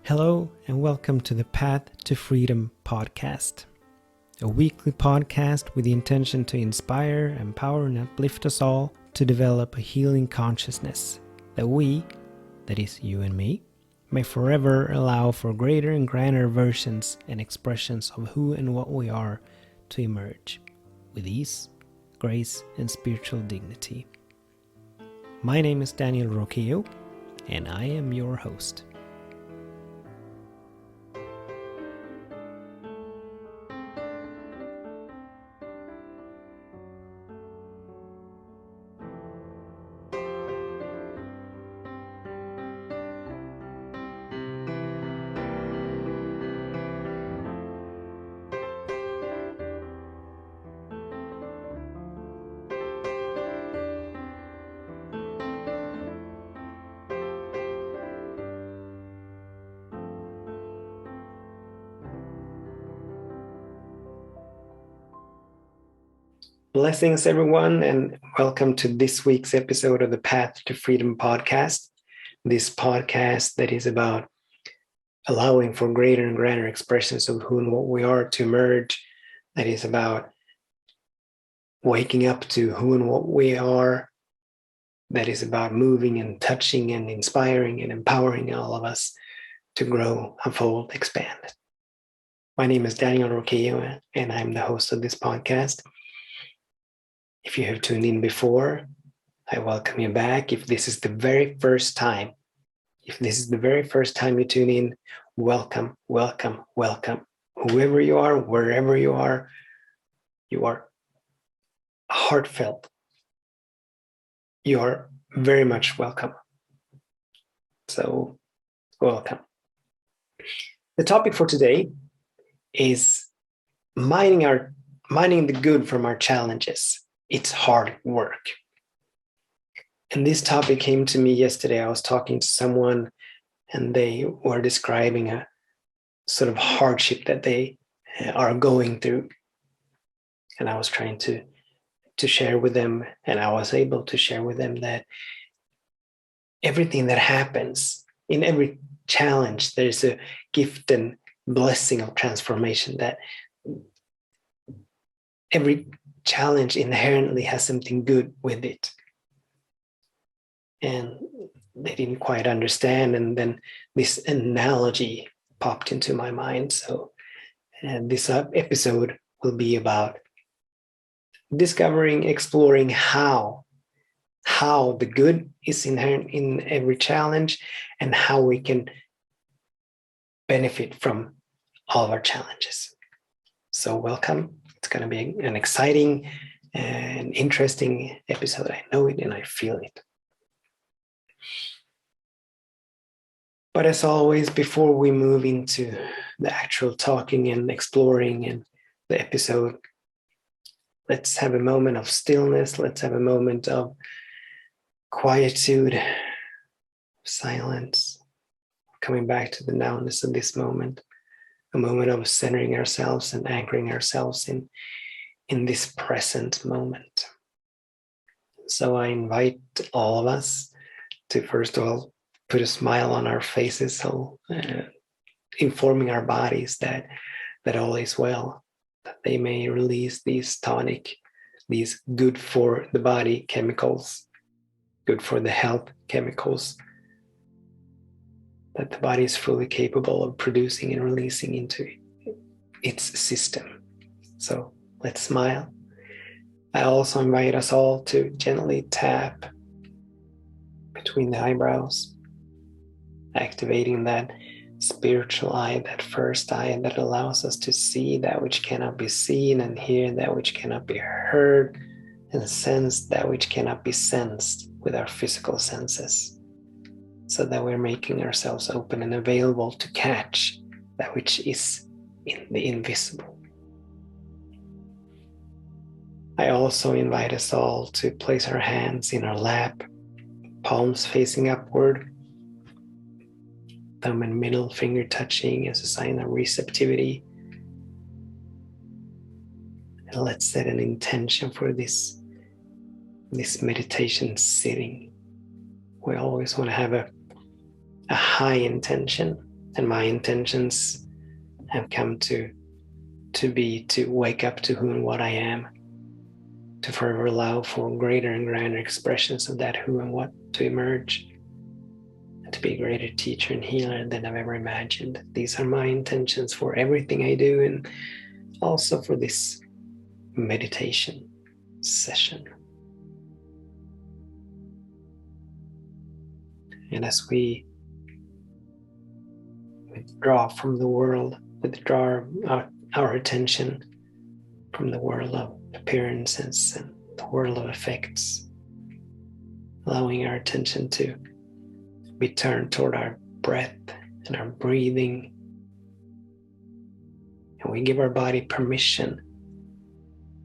Hello and welcome to the Path to Freedom podcast, a weekly podcast with the intention to inspire, empower, and uplift us all to develop a healing consciousness that we, that is you and me, may forever allow for greater and grander versions and expressions of who and what we are to emerge with ease, grace, and spiritual dignity. My name is Daniel Roquillo, and I am your host. Blessings, everyone, and welcome to this week's episode of the Path to Freedom podcast. This podcast that is about allowing for greater and grander expressions of who and what we are to emerge. That is about waking up to who and what we are. That is about moving and touching and inspiring and empowering all of us to grow, unfold, expand. My name is Daniel Roquillo, and I'm the host of this podcast. If you have tuned in before, I welcome you back. If this is the very first time you tune in, welcome, welcome, welcome. Whoever you are, wherever you are heartfelt. You are very much welcome. So, welcome. The topic for today is mining the good from our challenges. It's hard work. And this topic came to me yesterday. I was talking to someone and they were describing a sort of hardship that they are going through. And I was trying to share with them, and I was able to share with them that everything that happens in every challenge, there's a gift and blessing of transformation, that every challenge inherently has something good with it. And they didn't quite understand. And then this analogy popped into my mind. So this episode will be about discovering, exploring how the good is inherent in every challenge and how we can benefit from all of our challenges. So welcome. It's going to be an exciting and interesting episode. I know it and I feel it. But as always, before we move into the actual talking and exploring and the episode, let's have a moment of stillness. Let's have a moment of quietude, silence, coming back to the nowness of this moment. A moment of centering ourselves and anchoring ourselves in this present moment. So I invite all of us to first of all put a smile on our faces, so informing our bodies that all is well, that they may release these tonic, these good for the body chemicals, good for the health chemicals, that the body is fully capable of producing and releasing into its system. So let's smile. I also invite us all to gently tap between the eyebrows, activating that spiritual eye, that first eye that allows us to see that which cannot be seen, and hear that which cannot be heard, and sense that which cannot be sensed with our physical senses, so that we're making ourselves open and available to catch that which is in the invisible. I also invite us all to place our hands in our lap, palms facing upward, thumb and middle finger touching as a sign of receptivity. And let's set an intention for this meditation sitting. We always want to have a high intention, And my intentions have come to be to wake up to who and what I am, to forever allow for greater and grander expressions of that who and what to emerge, and to be a greater teacher and healer than I've ever imagined. These are my intentions for everything I do, and also for this meditation session. And as we withdraw from the world, withdraw our attention from the world of appearances and the world of effects, allowing our attention to be turned toward our breath and our breathing. And we give our body permission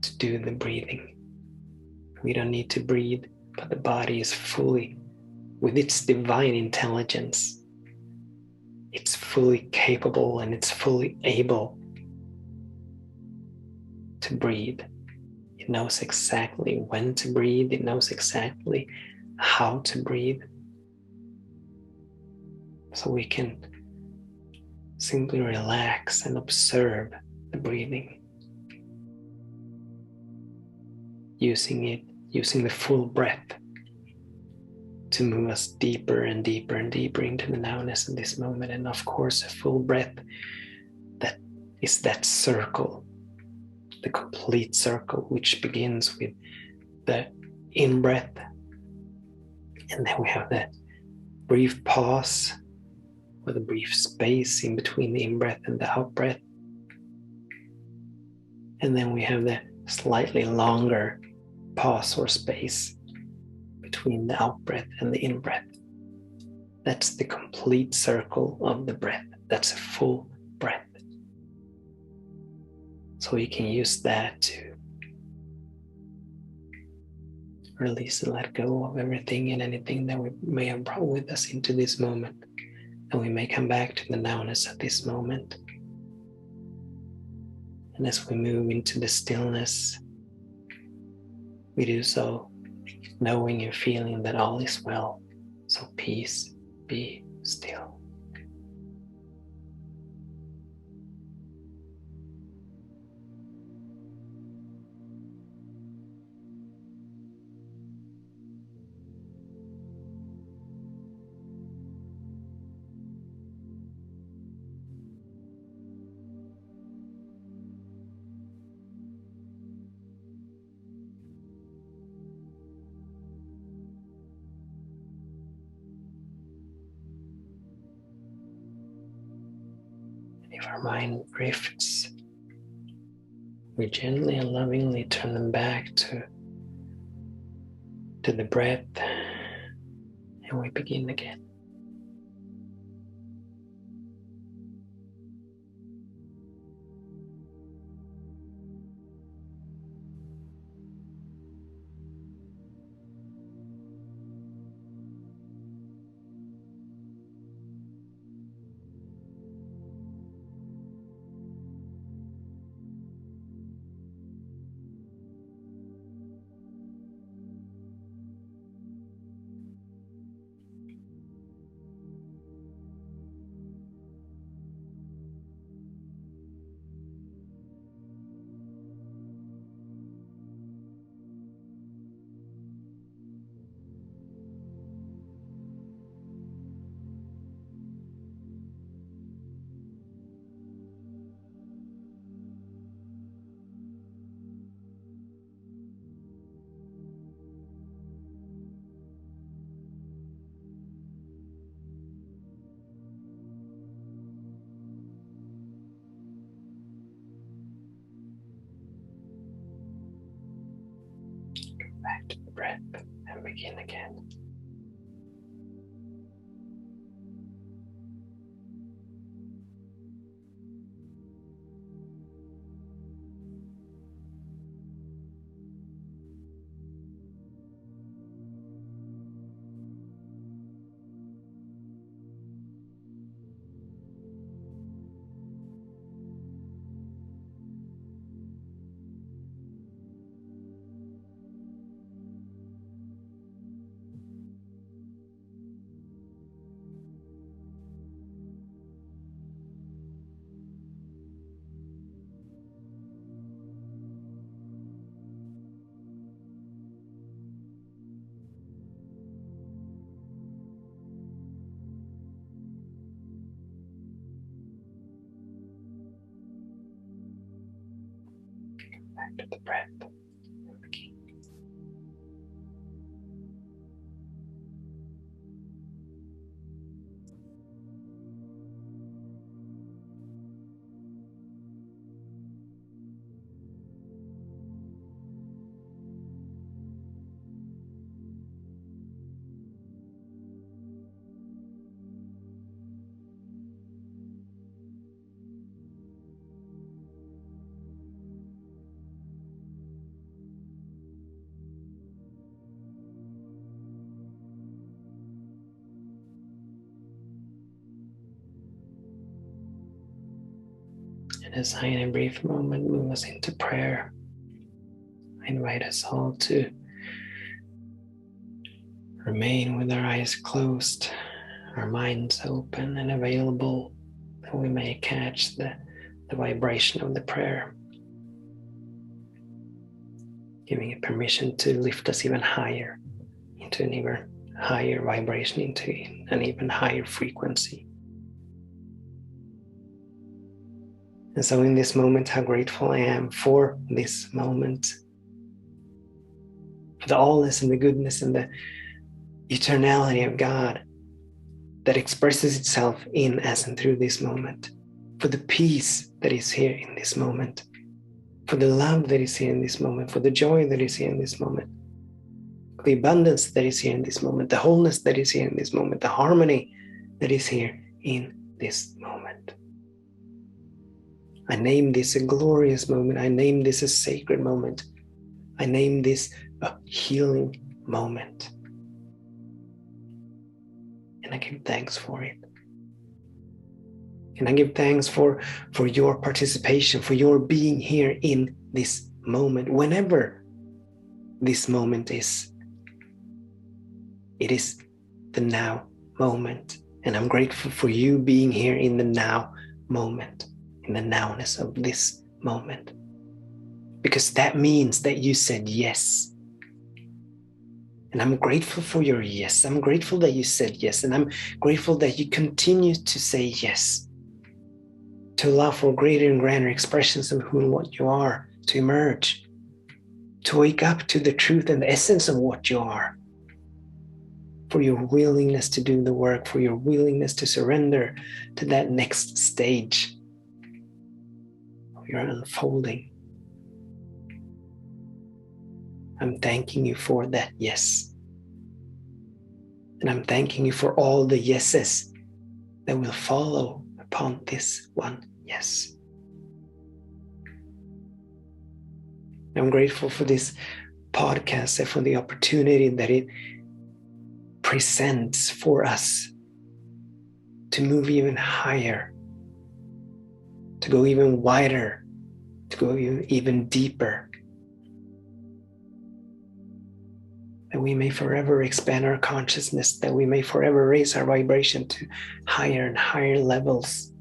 to do the breathing. We don't need to breathe, but the body is fully, with its divine intelligence, it's fully capable and it's fully able to breathe. It knows exactly when to breathe. It knows exactly how to breathe. So we can simply relax and observe the breathing, using the full breath to move us deeper and deeper and deeper into the nowness of this moment. And of course, a full breath that is that circle, the complete circle, which begins with the in-breath, and then we have the brief pause or the brief space in between the in-breath and the out-breath, and then we have the slightly longer pause or space between the out-breath and the in-breath. That's the complete circle of the breath. That's a full breath. So we can use that to release and let go of everything and anything that we may have brought with us into this moment. And we may come back to the nowness of this moment. And as we move into the stillness, we do so knowing and feeling that all is well. So peace, be still. If our mind drifts, we gently and lovingly turn them back to the breath, and we begin again. Back to the breath and begin again. the breath. And as I, in a brief moment, move us into prayer, I invite us all to remain with our eyes closed, our minds open and available, that we may catch the vibration of the prayer, giving it permission to lift us even higher, into an even higher vibration, into an even higher frequency. And so in this moment, how grateful I am for this moment, for the allness and the goodness and the eternality of God that expresses itself in, as, and through this moment, for the peace that is here in this moment, for the love that is here in this moment, for the joy that is here in this moment, for the abundance that is here in this moment, the wholeness that is here in this moment, the harmony that is here in this moment. I name this a glorious moment. I name this a sacred moment. I name this a healing moment. And I give thanks for it. And I give thanks for your participation, for your being here in this moment, whenever this moment is. It is the now moment. And I'm grateful for you being here in the now moment, in the nowness of this moment. Because that means that you said yes. And I'm grateful for your yes. I'm grateful that you said yes. And I'm grateful that you continue to say yes, to allow for greater and grander expressions of who and what you are to emerge, to wake up to the truth and the essence of what you are, for your willingness to do the work, for your willingness to surrender to that next stage of your unfolding. I'm thanking you for that yes. And I'm thanking you for all the yeses that will follow upon this one yes. I'm grateful for this podcast and for the opportunity that it presents for us to move even higher, to go even wider, to go even deeper, that we may forever expand our consciousness, that we may forever raise our vibration to higher and higher levels,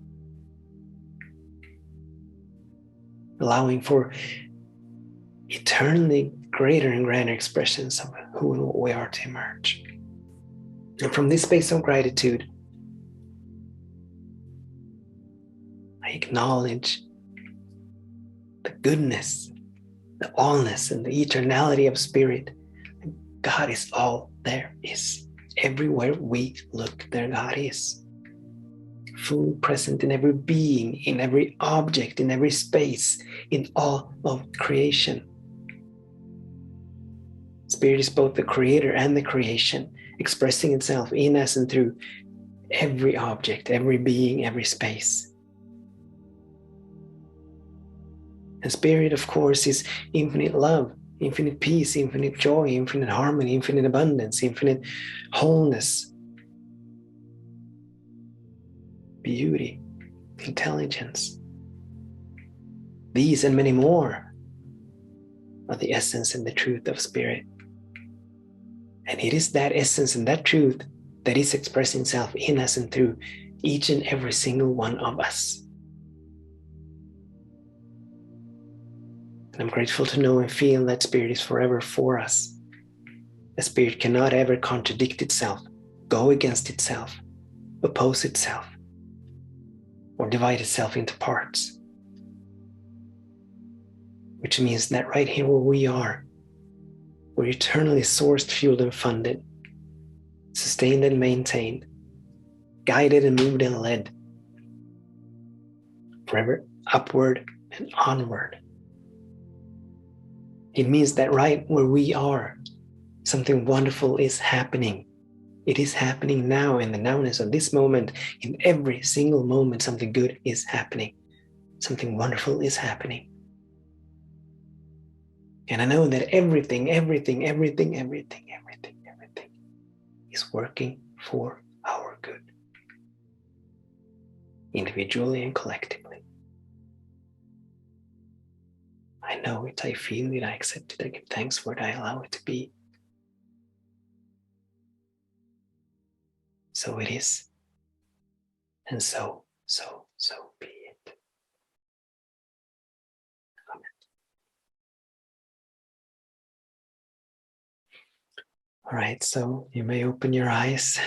allowing for eternally greater and grander expressions of who and what we are to emerge. And from this space of gratitude, I acknowledge the goodness, the allness, and the eternality of spirit. God is all there is. Everywhere we look, there God is. Fully present in every being, in every object, in every space, in all of creation. Spirit is both the creator and the creation, expressing itself in us and through every object, every being, every space. And spirit, of course, is infinite love, infinite peace, infinite joy, infinite harmony, infinite abundance, infinite wholeness, beauty, intelligence. These and many more are the essence and the truth of spirit. And it is that essence and that truth that is expressing itself in us and through each and every single one of us. And I'm grateful to know and feel that spirit is forever for us. The spirit cannot ever contradict itself, go against itself, oppose itself, or divide itself into parts. which means that right here where we are, we're eternally sourced, fueled, and funded, sustained and maintained, guided and moved and led, forever upward and onward. It means that right where we are, something wonderful is happening. It is happening now in the nowness of this moment. In every single moment, something good is happening. Something wonderful is happening. And I know that everything is working for our good, individually and collectively. I know it, I feel it, I accept it, I give thanks for it, I allow it to be. So it is. And so be it. Amen. All right, so you may open your eyes,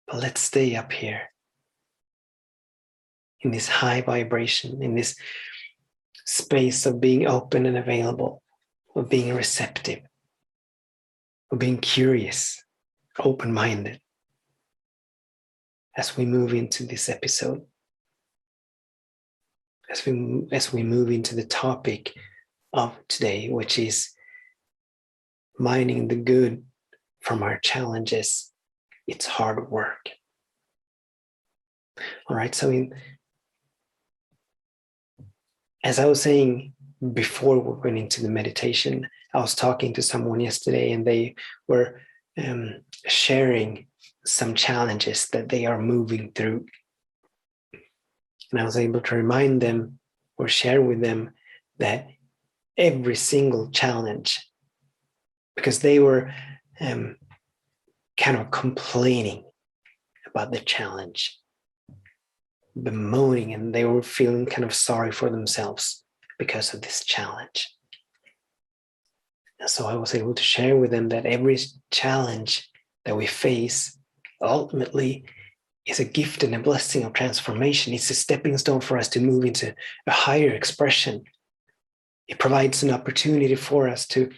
but let's stay up here in this high vibration, in this space of being open and available, of being receptive, of being curious, open-minded, as we move into this episode, as we move into the topic of today, which is mining the good from our challenges. It's hard work. All right, so as I was saying before we went into the meditation, I was talking to someone yesterday and they were sharing some challenges that they are moving through. And I was able to remind them or share with them that every single challenge, because they were kind of complaining about the challenge, bemoaning, and they were feeling kind of sorry for themselves because of this challenge. And so I was able to share with them that every challenge that we face ultimately is a gift and a blessing of transformation. It's a stepping stone for us to move into a higher expression. It provides an opportunity for us to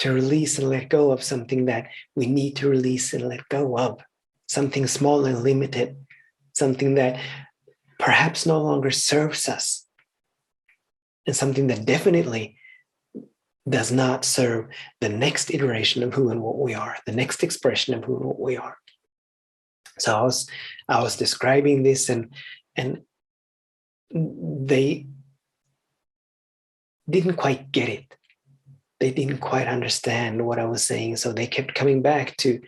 release and let go of something that we need to release and let go of, something small and limited, something that perhaps no longer serves us, and something that definitely does not serve the next iteration of who and what we are, the next expression of who and what we are. So I was describing this, and they didn't quite get it. They didn't quite understand what I was saying. So they kept coming back to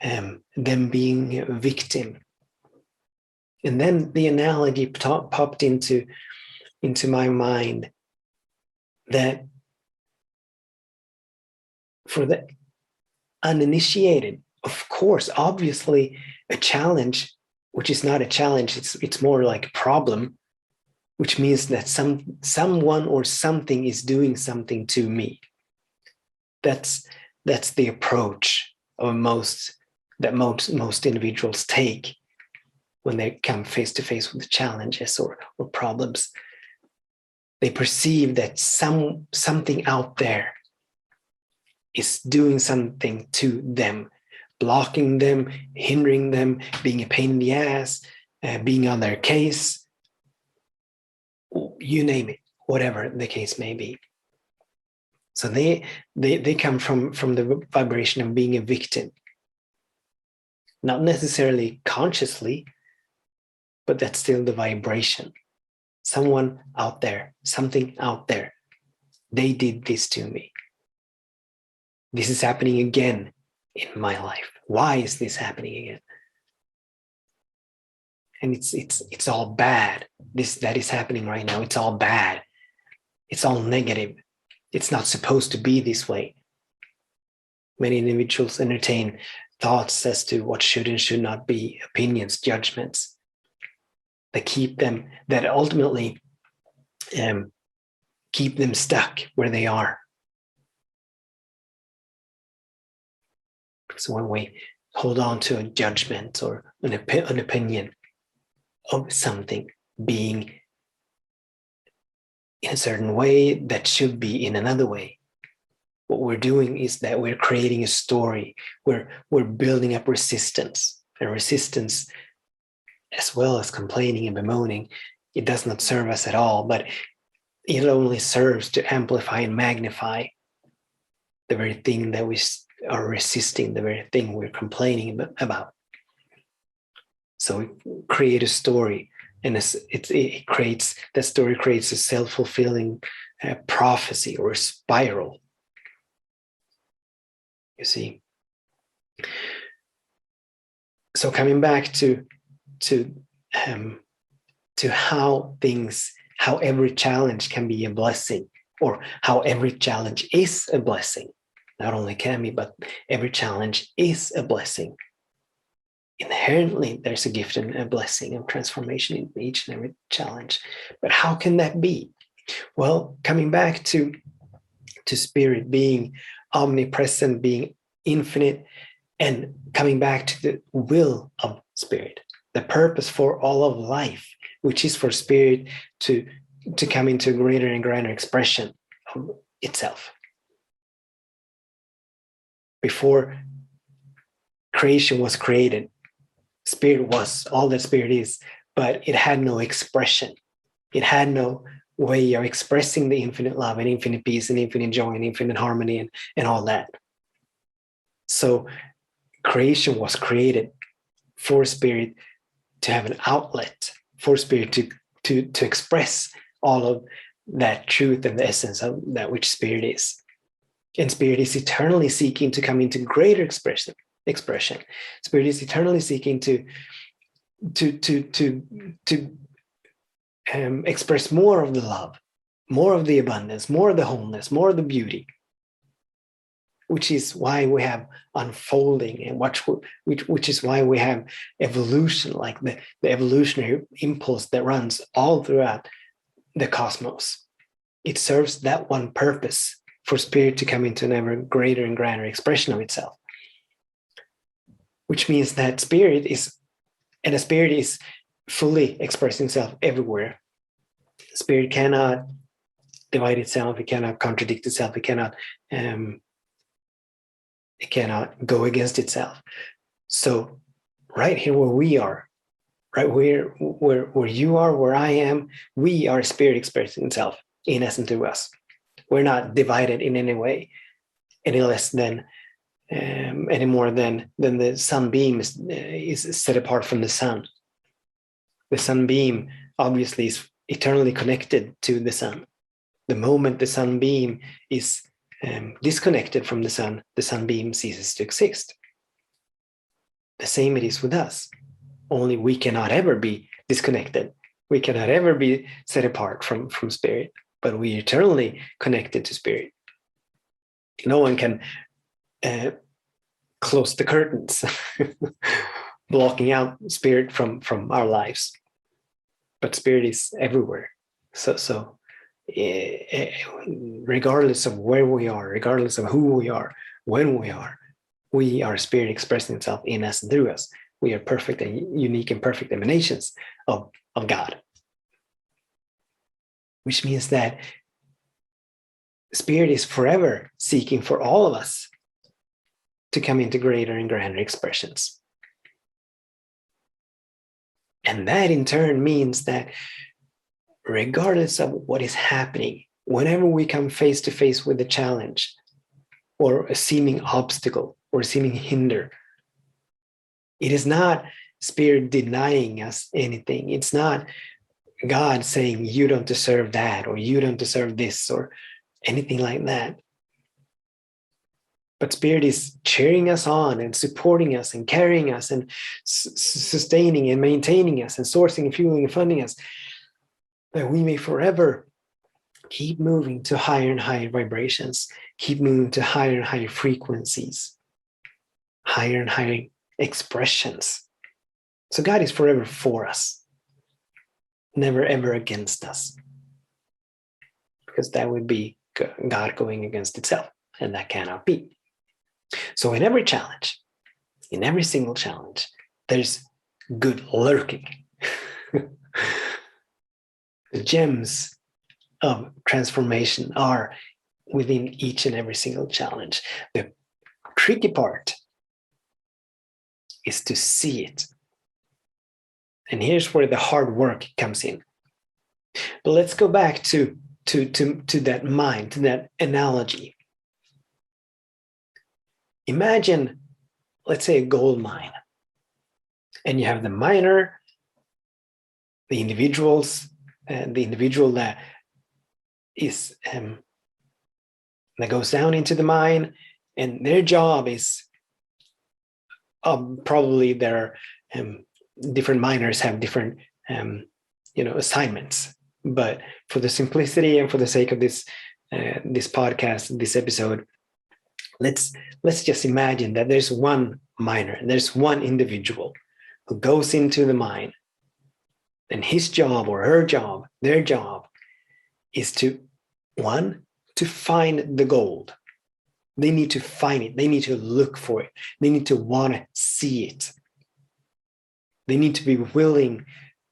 them being a victim. And then the analogy popped into my mind that for the uninitiated, of course, obviously, a challenge, which is not a challenge, it's more like a problem, which means that someone or something is doing something to me. That's the approach of most individuals take when they come face to face with challenges or problems. They perceive that something out there is doing something to them, blocking them, hindering them, being a pain in the ass, being on their case, you name it, whatever the case may be. So they come from the vibration of being a victim, not necessarily consciously, but that's still the vibration. Someone out there, something out there, they did this to me. This is happening again in my life. Why is this happening again? And it's all bad. That is happening right now. It's all bad. It's all negative. It's not supposed to be this way. Many individuals entertain thoughts as to what should and should not be, opinions, judgments that ultimately keep them stuck where they are. So when we hold on to a judgment or an opinion of something being in a certain way that should be in another way. What we're doing is that we're creating a story. We're building up resistance, and resistance, as well as complaining and bemoaning, it does not serve us at all, but it only serves to amplify and magnify the very thing that we are resisting, the very thing we're complaining about. So we create a story, and it creates, that story creates a self-fulfilling prophecy or a spiral. You see. So coming back to how every challenge can be a blessing, or how every challenge is a blessing. Not only can be, but every challenge is a blessing. Inherently, there's a gift and a blessing of transformation in each and every challenge. But how can that be? Well, coming back to spirit being omnipresent, being infinite, and coming back to the will of spirit, the purpose for all of life, which is for spirit to come into greater and greater expression of itself. Before creation was created, spirit was all that spirit is, but it had no expression. It had no way of expressing the infinite love and infinite peace and infinite joy and infinite harmony and all that. So creation was created for spirit to have an outlet, for spirit to express all of that truth and the essence of that which spirit is. And spirit is eternally seeking to come into greater expression. Spirit is eternally seeking to express more of the love, more of the abundance, more of the wholeness, more of the beauty, which is why we have unfolding, and which is why we have evolution, like the evolutionary impulse that runs all throughout the cosmos. It serves that one purpose, for spirit to come into an ever greater and greater expression of itself, which means that spirit is fully expressing itself everywhere. Spirit cannot divide itself. It cannot contradict itself. It cannot go against itself. So right here where we are, right where you are, where I am, we are spirit expressing itself in essence to us. We're not divided in any way, any less than any more than the sunbeam is set apart from the sun. The sunbeam obviously is eternally connected to the sun. The moment the sunbeam is disconnected from the sunbeam ceases to exist. The same it is with us. Only we cannot ever be disconnected. We cannot ever be set apart from spirit, but we are eternally connected to spirit. No one can close the curtains, blocking out spirit from our lives. But spirit is everywhere. So regardless of where we are, regardless of who we are, when we are spirit expressing itself in us and through us. We are perfect and unique and perfect emanations of God. Which means that spirit is forever seeking for all of us to come into greater and grander expressions. And that in turn means that regardless of what is happening, whenever we come face to face with a challenge or a seeming obstacle or a seeming hinder, it is not spirit denying us anything. It's not God saying, you don't deserve that, or you don't deserve this, or anything like that. But spirit is cheering us on and supporting us and carrying us and sustaining and maintaining us and sourcing and fueling and funding us, that we may forever keep moving to higher and higher vibrations, keep moving to higher and higher frequencies, higher and higher expressions. So God is forever for us, never ever against us, because that would be God going against itself, and that cannot be. So in every challenge, in every single challenge, there's good lurking. The gems of transformation are within each and every single challenge. The tricky part is to see it. And here's where the hard work comes in. But let's go back to that mind, to that analogy. Imagine, let's say, a gold mine. And you have the miner, the individual that is that goes down into the mine, and their job is probably their different miners have different assignments. But for the simplicity and for the sake of this podcast, this episode, let's just imagine that there's one miner, there's one individual who goes into the mine, and his job or her job, their job, is to find the gold. They need to find it. They need to look for it. They need to want to see it. They need to be willing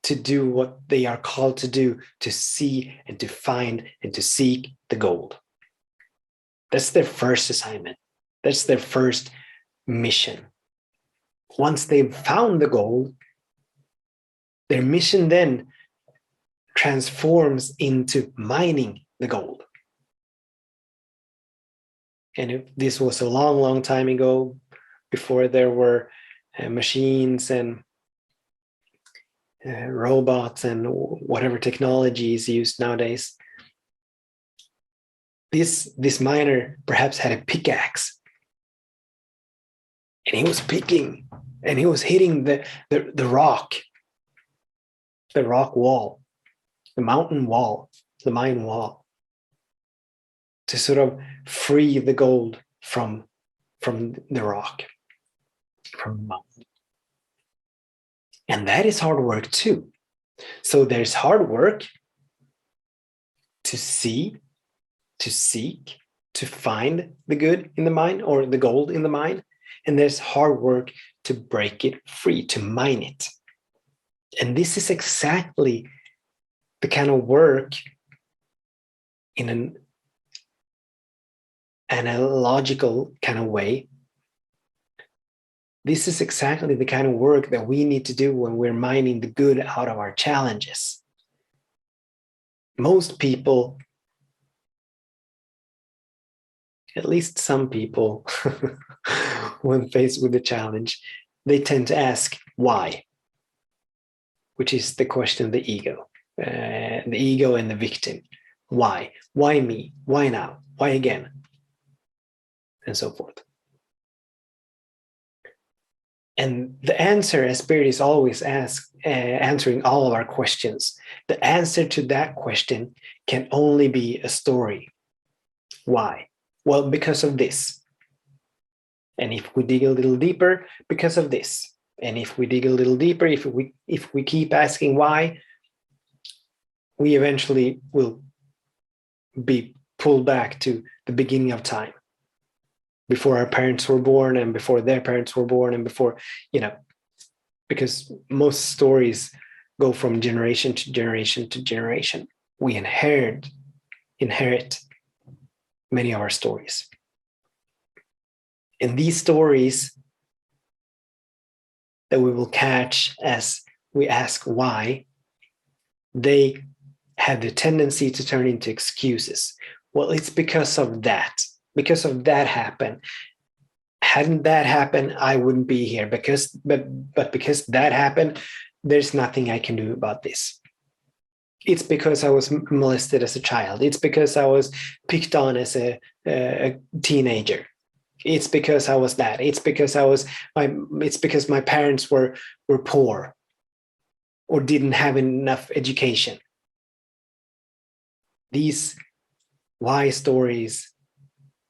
to do what they are called to do, to see and to find and to seek the gold. That's their first assignment. That's their first mission. Once they've found the gold, their mission then transforms into mining the gold. And if this was a long, long time ago, before there were machines and robots and whatever technology is used nowadays, this miner perhaps had a pickaxe, and he was picking, and he was hitting the rock wall, the mountain wall, the mine wall, to sort of free the gold from the rock, from the mountain. And that is hard work too. So there's hard work to see, to seek, to find the good in the mine or the gold in the mine. And there's hard work to break it free, to mine it. And this is exactly the kind of work in an analogical kind of way. This is exactly the kind of work that we need to do when we're mining the good out of our challenges. Most people, at least some people, when faced with a challenge, they tend to ask why, which is the question of the ego and the victim. Why? Why me? Why now? Why again? And so forth. And the answer, as Spirit is always answering all of our questions, the answer to that question can only be a story. Why? Well, because of this. And if we dig a little deeper, because of this. And if we dig a little deeper, if we keep asking why, we eventually will be pulled back to the beginning of time, before our parents were born and before their parents were born and before, because most stories go from generation to generation to generation. We inherit many of our stories. And these stories that we will catch as we ask why, they have the tendency to turn into excuses. Well, it's because of that. Because of that happened. Hadn't that happened, I wouldn't be here. But because that happened, there's nothing I can do about this. It's because I was molested as a child. It's because I was picked on as a teenager. It's because I was that. It's because my parents were poor or didn't have enough education. These why stories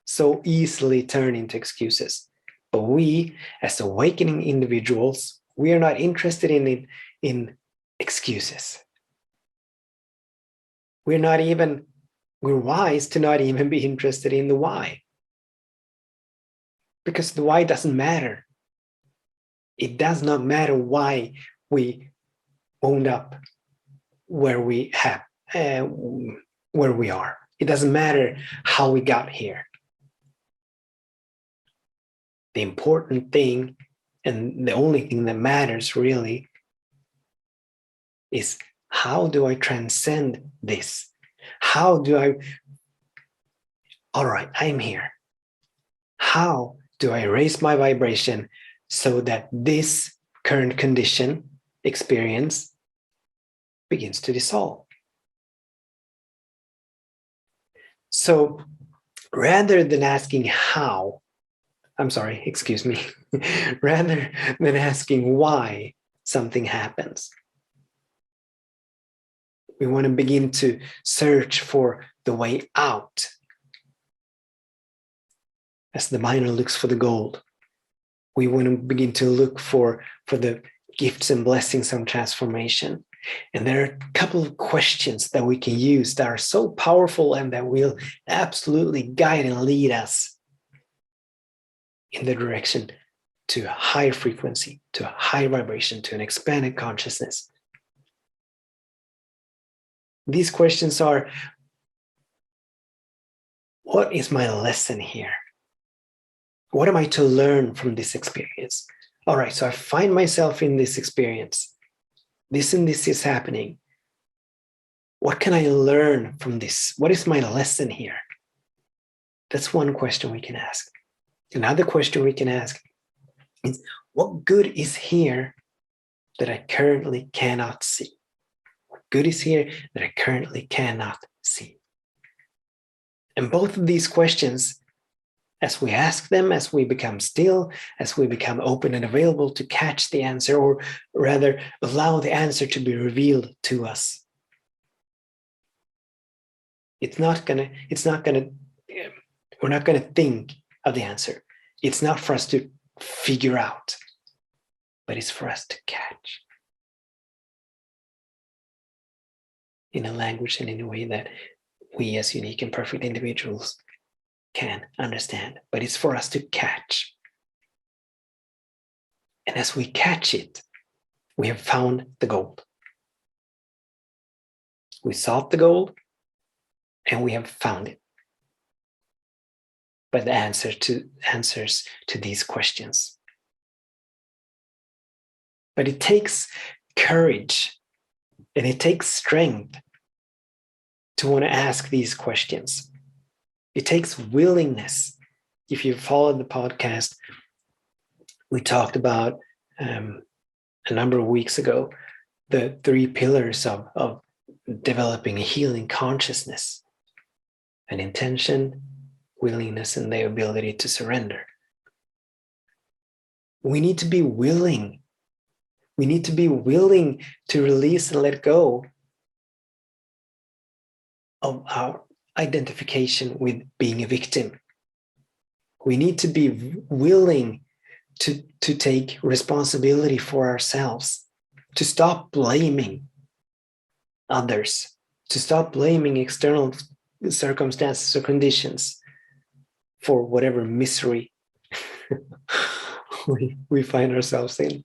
so easily turn into excuses. But we, as awakening individuals, we are not interested in excuses. We're wise to not even be interested in the why. Because the why doesn't matter. It does not matter why we wound up where we where we are. It doesn't matter how we got here. The important thing, and the only thing that matters really, is how do I transcend this? How do I, all right, I'm here. How do I raise my vibration so that this current condition, experience, begins to dissolve? So rather than asking how, rather than asking why something happens, we want to begin to search for the way out. As the miner looks for the gold, we want to begin to look for the gifts and blessings of transformation. And there are a couple of questions that we can use that are so powerful and that will absolutely guide and lead us in the direction to a higher frequency, to a higher vibration, to an expanded consciousness. These questions are, what is my lesson here? What am I to learn from this experience? All right, so I find myself in this experience. This and this is happening. What can I learn from this? What is my lesson here? That's one question we can ask. Another question we can ask is, what good is here that I currently cannot see? What good is here that I currently cannot see? And both of these questions, as we ask them, as we become still, as we become open and available to catch the answer, or rather allow the answer to be revealed to us, we're not going to think of the answer. It's not for us to figure out, but it's for us to catch in a language and in a way that we as unique and perfect individuals can understand, but it's for us to catch. And as we catch it, we have found the gold. We sought the gold and we have found it. But the answers to these questions. But it takes courage and it takes strength to want to ask these questions. It takes willingness. If you followed the podcast, we talked about a number of weeks ago the 3 pillars of developing a healing consciousness: an intention, willingness, and the ability to surrender. We need to be willing. We need to be willing to release and let go of our identification with being a victim. We need to be willing to take responsibility for ourselves, to stop blaming others, to stop blaming external circumstances or conditions for whatever misery we find ourselves in.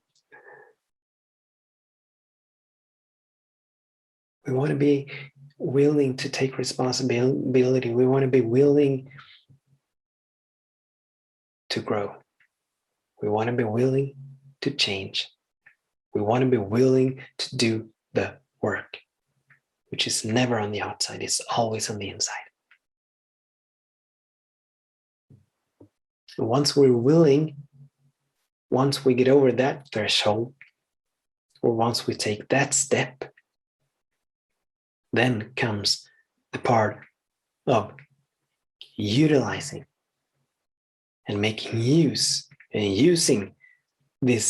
We want to be willing to take responsibility. We want to be willing to grow. We want to be willing to change. We want to be willing to do the work, which is never on the outside, it's always on the inside. And once we're willing, once we get over that threshold, or once we take that step, then comes the part of utilizing and making use and using the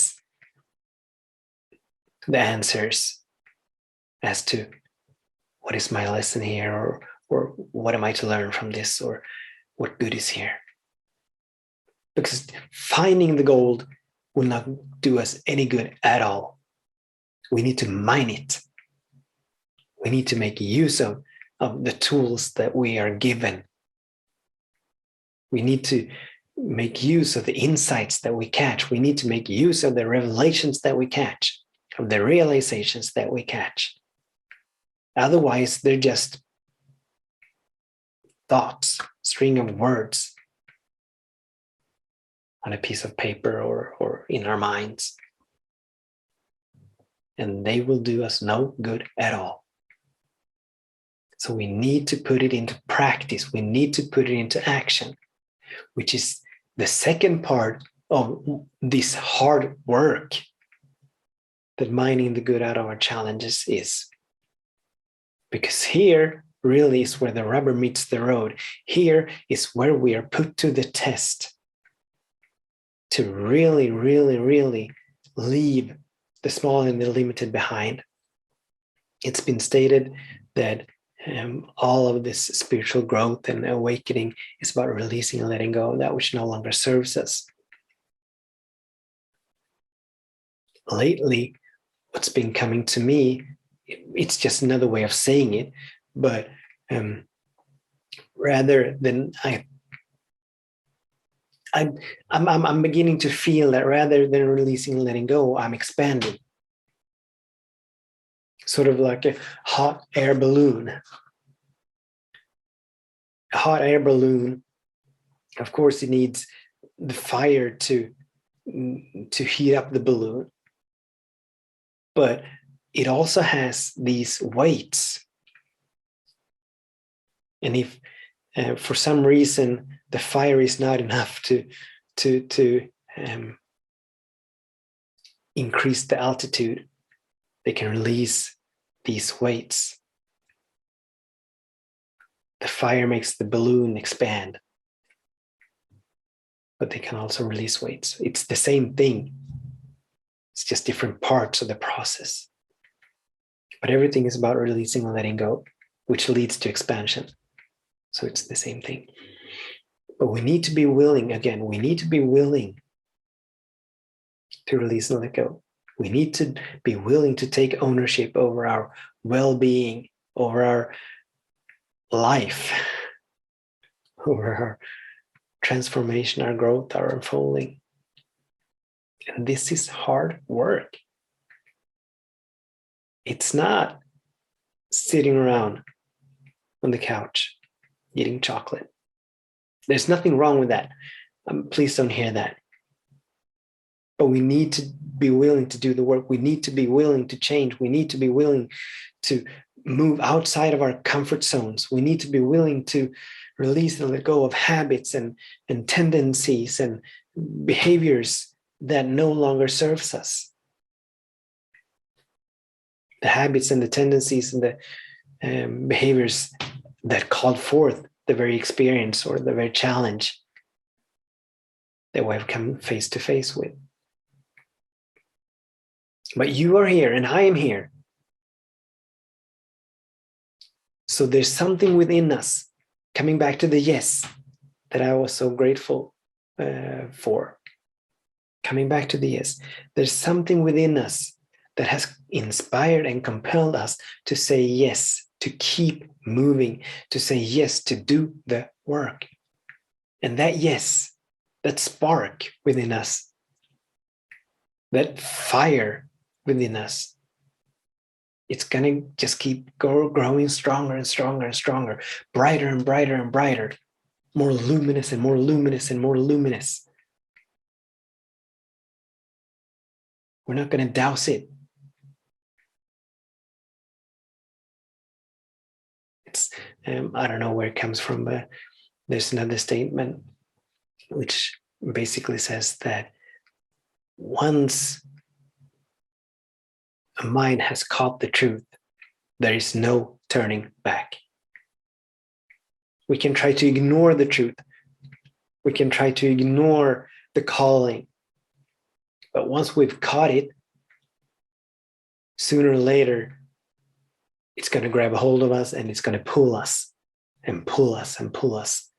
answers as to what is my lesson here, or what am I to learn from this, or what good is here. Because finding the gold will not do us any good at all. We need to mine it. We need to make use of the tools that we are given. We need to make use of the insights that we catch. We need to make use of the revelations that we catch, of the realizations that we catch. Otherwise, they're just thoughts, string of words on a piece of paper or in our minds. And they will do us no good at all. So we need to put it into practice. We need to put it into action, which is the second part of this hard work that mining the good out of our challenges is. Because here really is where the rubber meets the road. Here is where we are put to the test to really, really, really leave the small and the limited behind. It's been stated that all of this spiritual growth and awakening is about releasing and letting go of that which no longer serves us. Lately, what's been coming to me, it's just another way of saying it, but rather than I'm beginning to feel that rather than releasing and letting go, I'm expanding. Sort of like a hot air balloon. A hot air balloon, of course, it needs the fire to heat up the balloon. But it also has these weights. And if for some reason the fire is not enough to increase the altitude, they can release these weights. The fire makes the balloon expand, but they can also release weights. It's the same thing. It's just different parts of the process. But everything is about releasing and letting go, which leads to expansion. So it's the same thing. But we need to be willing, again, we need to be willing to release and let go. We need to be willing to take ownership over our well-being, over our life, over our transformation, our growth, our unfolding. And this is hard work. It's not sitting around on the couch eating chocolate. There's nothing wrong with that. Please don't hear that. But we need to be willing to do the work. We need to be willing to change. We need to be willing to move outside of our comfort zones. We need to be willing to release and let go of habits and tendencies and behaviors that no longer serves us. The habits and the tendencies and the behaviors that called forth the very experience or the very challenge that we have come face to face with. But you are here and I am here. So there's something within us, coming back to the yes that I was so grateful for. Coming back to the yes, there's something within us that has inspired and compelled us to say yes, to keep moving, to say yes, to do the work. And that yes, that spark within us, that fire within us, it's going to just keep growing stronger and stronger and stronger, brighter and brighter and brighter, more luminous and more luminous and more luminous. We're not going to douse it. It's, I don't know where it comes from, but there's another statement which basically says that once a mind has caught the truth, there is no turning back. We can try to ignore the truth. We can try to ignore the calling. But once we've caught it, sooner or later, it's going to grab a hold of us and it's going to pull us and pull us and pull us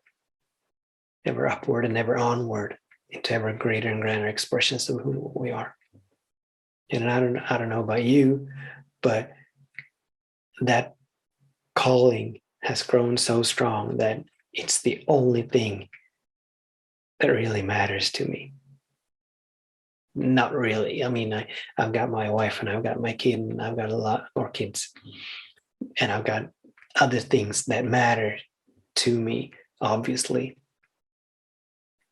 ever upward and ever onward into ever greater and grander expressions of who we are. And I don't know about you, but that calling has grown so strong that it's the only thing that really matters to me. Not really. I mean, I've got my wife and I've got my kid and I've got a lot more kids and I've got other things that matter to me, obviously.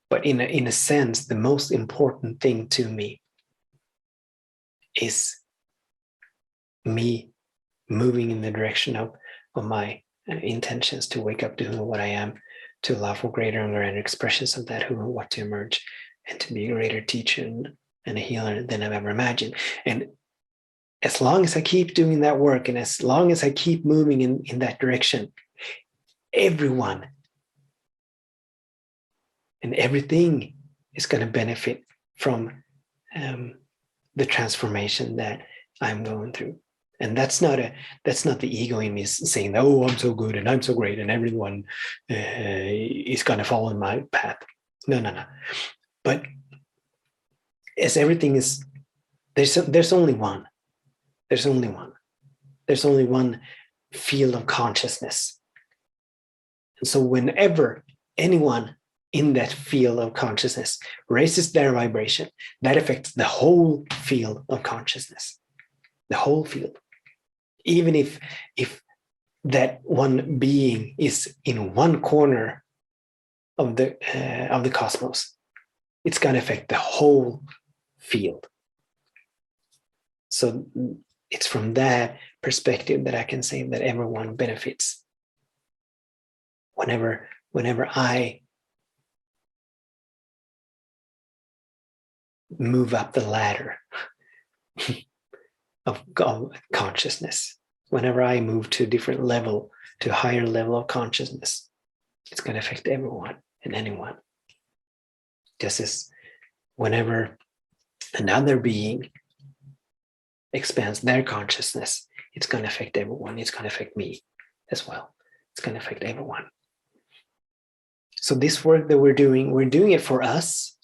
But in a sense, the most important thing to me is me moving in the direction of my intentions to wake up to who and what I am, to allow for greater and greater expressions of that who and what to emerge, and to be a greater teacher and a healer than I've ever imagined. And as long as I keep doing that work, and as long as I keep moving in that direction, everyone and everything is going to benefit from the transformation that I'm going through. And that's not the ego in me saying, oh, I'm so good and I'm so great and everyone is going to follow in my path. No. But as everything is, there's only one. There's only one. There's only one field of consciousness. And so whenever anyone in that field of consciousness raises their vibration, that affects the whole field of consciousness. The whole field. Even if that one being is in one corner of the cosmos, it's going to affect the whole field. So it's from that perspective that I can say that everyone benefits. Whenever I move up the ladder of consciousness, whenever I move to a different level, to a higher level of consciousness, it's going to affect everyone and anyone. Just as whenever another being expands their consciousness, it's going to affect everyone. It's going to affect me as well. It's going to affect everyone. So this work that we're doing it for us,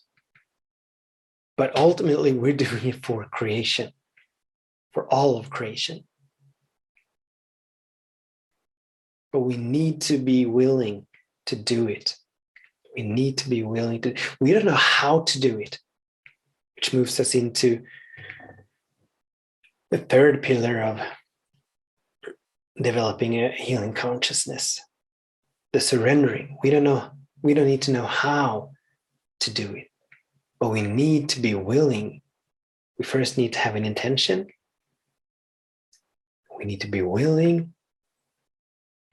but ultimately we're doing it for creation, for all of creation. But we need to be willing to do it. We need to be willing to, we don't know how to do it, which moves us into the third pillar of developing a healing consciousness, the surrendering. We don't need to know how to do it, but we need to be willing. We first need to have an intention. We need to be willing.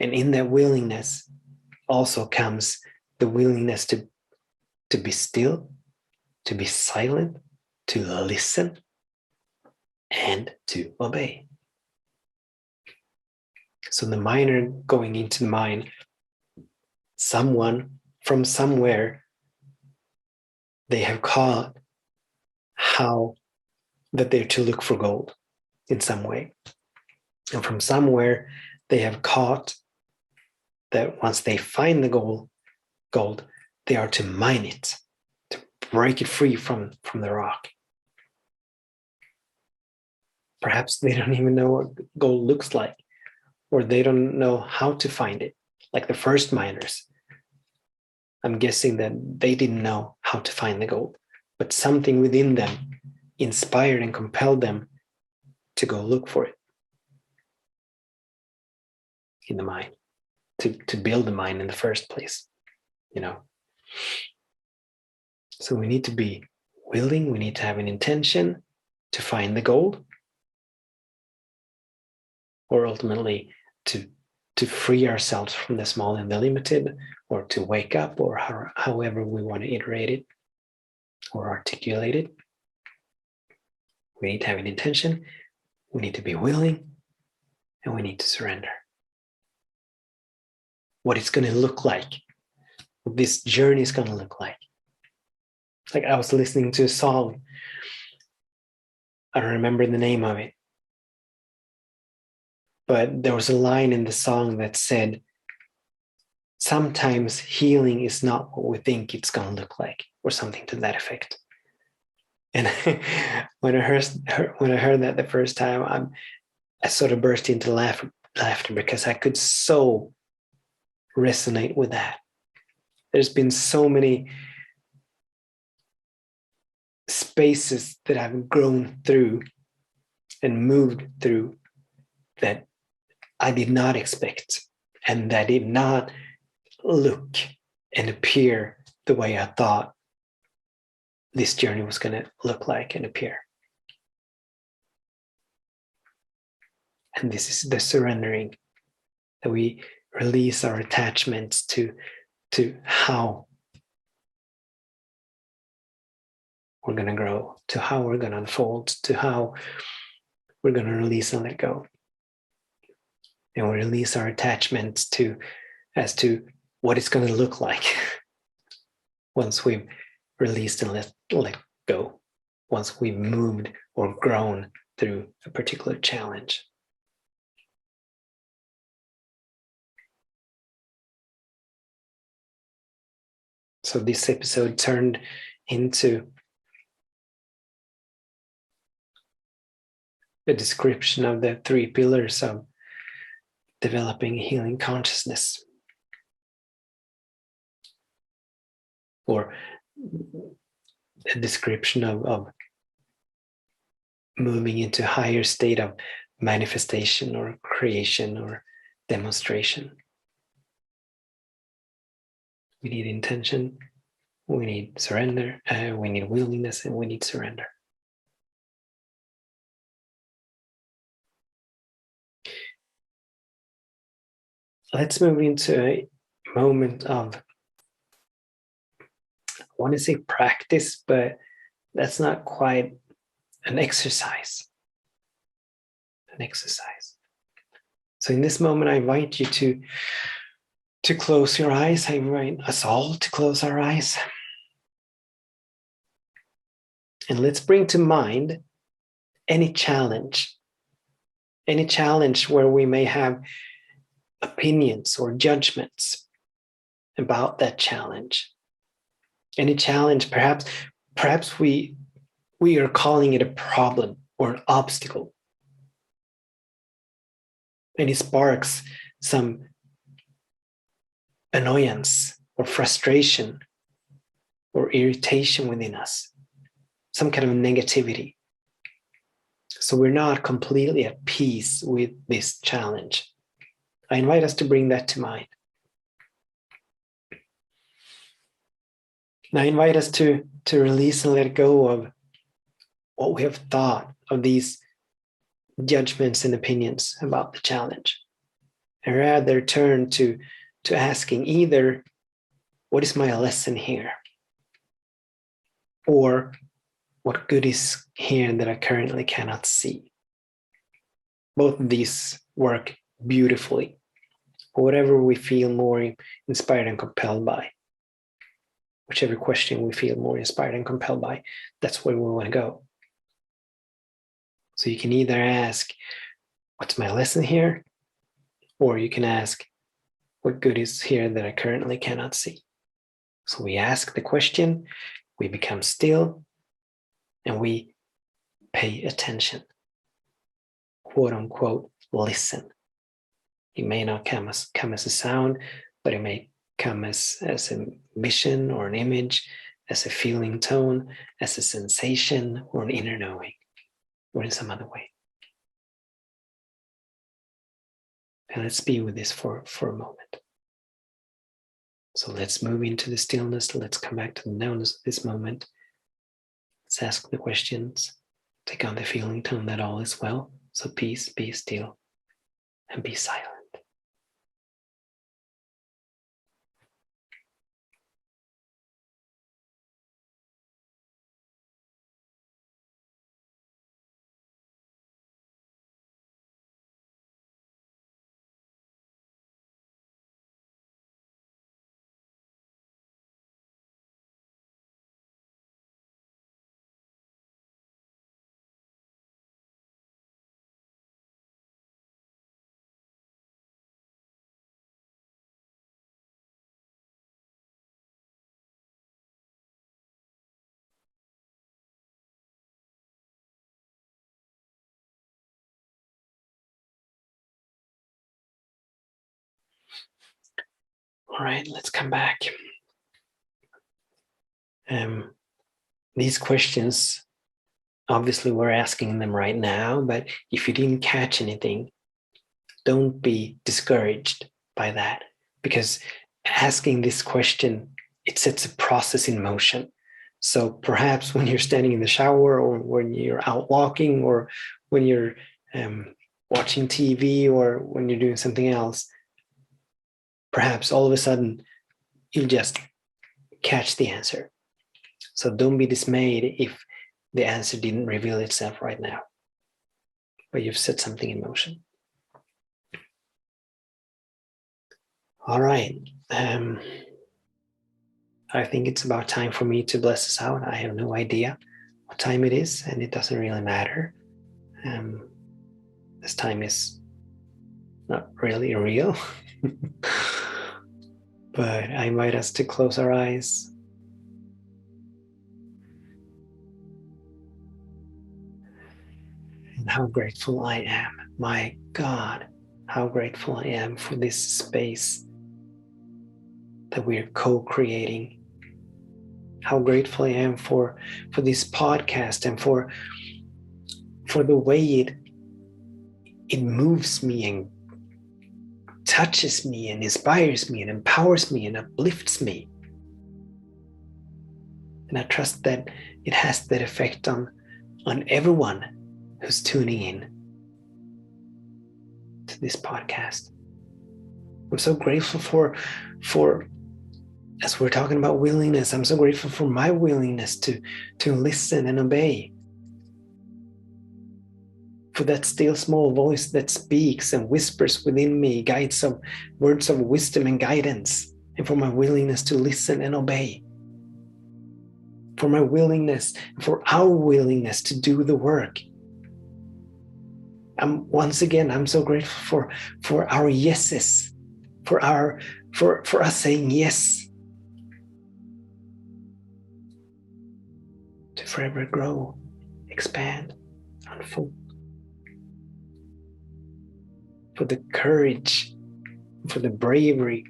And in that willingness also comes the willingness to be still, to be silent, to listen, and to obey. So the miner going into the mine, someone from somewhere, they have caught how that they're to look for gold in some way. And from somewhere, they have caught that once they find the gold, they are to mine it, to break it free from the rock. Perhaps they don't even know what gold looks like, or they don't know how to find it. Like the first miners, I'm guessing that they didn't know how to find the gold, but something within them inspired and compelled them to go look for it in the mine, to build the mine in the first place, So we need to be willing, we need to have an intention to find the gold, or ultimately to free ourselves from the small and the limited, or to wake up, or however we want to iterate it or articulate it. We need to have an intention, we need to be willing, and we need to surrender. What it's going to look like, what this journey is going to look like. Like I was listening to a song, I don't remember the name of it, but there was a line in the song that said, sometimes healing is not what we think it's going to look like, or something to that effect. And when I heard that the first time, I sort of burst into laughter because I could so resonate with that. There's been so many spaces that I've grown through and moved through that I did not expect, and that did not look and appear the way I thought this journey was going to look like and appear. And this is the surrendering, that we release our attachments to how we're going to grow, to how we're going to unfold, to how we're going to release and let go. And we release our attachments as to what it's going to look like once we've released and let go, once we've moved or grown through a particular challenge. So this episode turned into a description of the 3 pillars of developing healing consciousness, or a description of moving into a higher state of manifestation or creation or demonstration. We need intention, we need surrender, we need willingness, and we need surrender. Let's move into a moment of, I want to say practice, but that's not quite an exercise. So in this moment, I invite you to close your eyes. I invite us all to close our eyes. And let's bring to mind any challenge where we may have opinions or judgments about that challenge. Any challenge, perhaps we are calling it a problem or an obstacle. And it sparks some annoyance or frustration or irritation within us, some kind of negativity. So we're not completely at peace with this challenge. I invite us to bring that to mind. And I invite us to release and let go of what we have thought of these judgments and opinions about the challenge, and rather turn to asking either, what is my lesson here? Or what good is here that I currently cannot see? Both of these work beautifully. Whatever we feel more inspired and compelled by, whichever question we feel more inspired and compelled by, that's where we want to go. So you can either ask, what's my lesson here? Or you can ask, what good is here that I currently cannot see? So we ask the question, we become still, and we pay attention. Quote unquote, listen. It may not come as a sound, but it may come as a vision or an image, as a feeling tone, as a sensation or an inner knowing, or in some other way. And let's be with this for a moment. So let's move into the stillness. Let's come back to the nowness of this moment. Let's ask the questions. Take on the feeling tone that all is well. So peace, be still, and be silent. All right, let's come back. These questions, obviously we're asking them right now, but if you didn't catch anything, don't be discouraged by that, because asking this question, it sets a process in motion. So perhaps when you're standing in the shower, or when you're out walking, or when you're watching TV, or when you're doing something else, perhaps all of a sudden you'll just catch the answer. So don't be dismayed if the answer didn't reveal itself right now, but you've set something in motion. All right. I think it's about time for me to bless us out. I have no idea what time it is, and it doesn't really matter. This time is not really real. But I invite us to close our eyes. And how grateful I am. My God, how grateful I am for this space that we're co-creating. How grateful I am for this podcast, and for the way it moves me and touches me and inspires me and empowers me and uplifts me. And I trust that it has that effect on everyone who's tuning in to this podcast. I'm so grateful for as we're talking about willingness, I'm so grateful for my willingness to listen and obey. For that still small voice that speaks and whispers within me guides of words of wisdom and guidance, and for my willingness to listen and obey. For my willingness, for our willingness to do the work. Once again, I'm so grateful for our yeses, for us saying yes to forever grow, expand, unfold. For the courage, for the bravery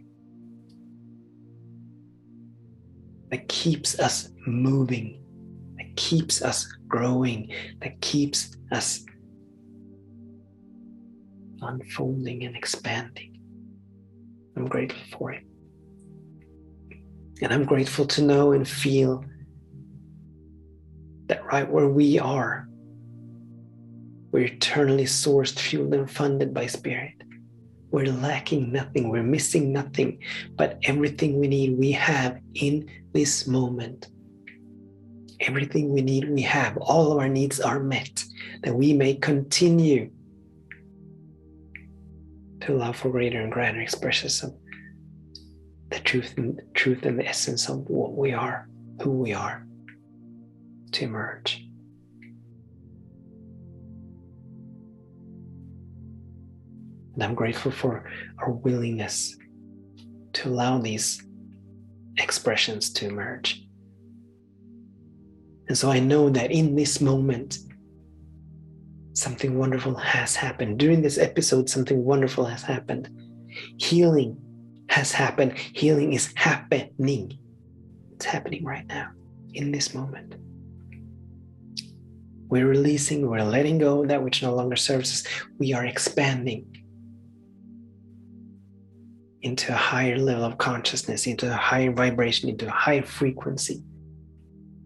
that keeps us moving, that keeps us growing, that keeps us unfolding and expanding. I'm grateful for it. And I'm grateful to know and feel that right where we are, we're eternally sourced, fueled, and funded by Spirit. We're lacking nothing, we're missing nothing, but everything we need, we have in this moment. Everything we need, we have. All of our needs are met, that we may continue to allow for greater and greater expressions of the truth and the essence of what we are, who we are, to emerge. And I'm grateful for our willingness to allow these expressions to emerge. And so I know that in this moment, something wonderful has happened. During this episode, something wonderful has happened. Healing has happened. Healing is happening. It's happening right now, in this moment. We're releasing, we're letting go of that which no longer serves us. We are expanding into a higher level of consciousness, into a higher vibration, into a higher frequency.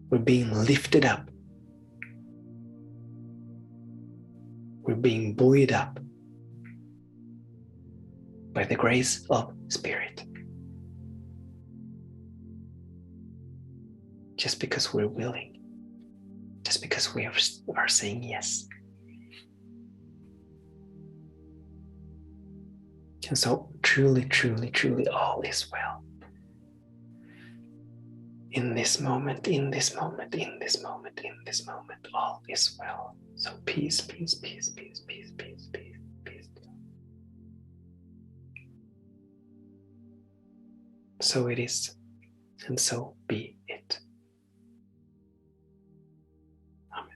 We're being lifted up. We're being buoyed up by the grace of Spirit. Just because we're willing, just because we are saying yes. And so truly, truly, truly, all is well. In this moment, in this moment, in this moment, in this moment, all is well. So peace, peace, peace, peace, peace, peace, peace, peace. So it is, and so be it. Amen.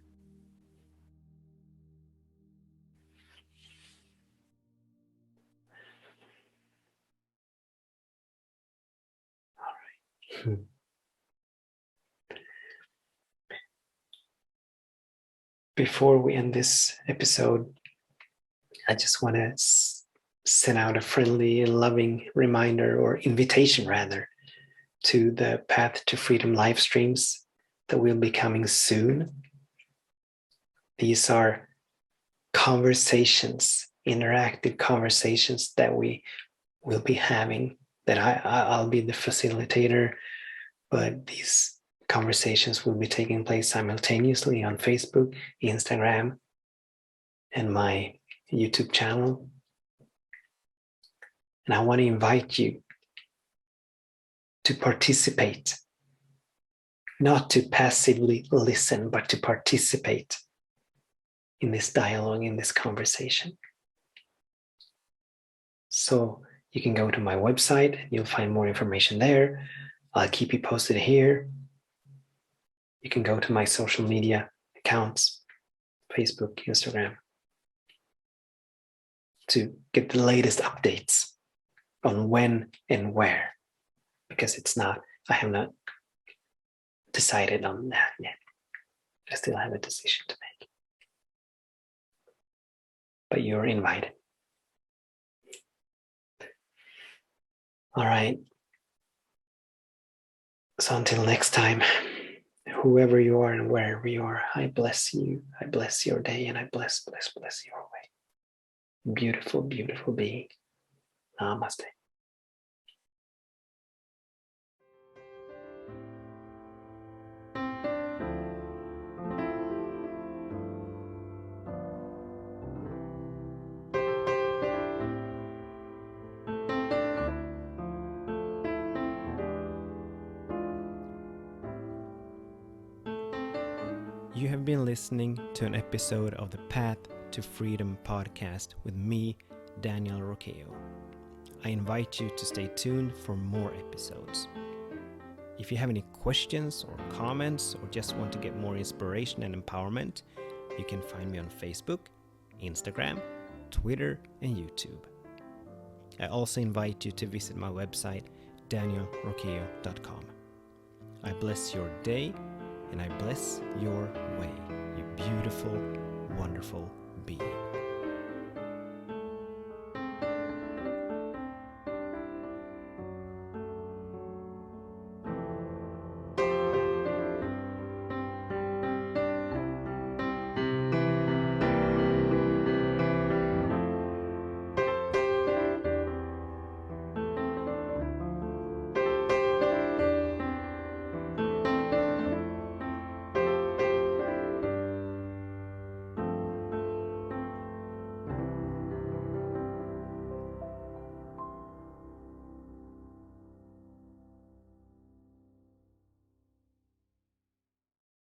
All right. Before we end this episode, I just want to send out a friendly and loving reminder, or invitation rather, to the Path to Freedom live streams that will be coming soon. These are conversations, interactive conversations that we will be having, that I'll be the facilitator, but these conversations will be taking place simultaneously on Facebook, Instagram, and my YouTube channel. And I want to invite you to participate, not to passively listen, but to participate in this dialogue, in this conversation. So you can go to my website, you'll find more information there. I'll keep you posted here. You can go to my social media accounts, Facebook, Instagram, to get the latest updates on when and where, because I have not decided on that yet. I still have a decision to make. But you're invited. All right. So until next time, whoever you are and wherever you are, I bless you. I bless your day, and I bless your way. Beautiful, beautiful being. Namaste. You have been listening to an episode of the Path to Freedom podcast with me, Daniel Roqueo. I invite you to stay tuned for more episodes. If you have any questions or comments, or just want to get more inspiration and empowerment, you can find me on Facebook, Instagram, Twitter, and YouTube. I also invite you to visit my website, danielroqueo.com. I bless your day, and I bless your way, you beautiful, wonderful being.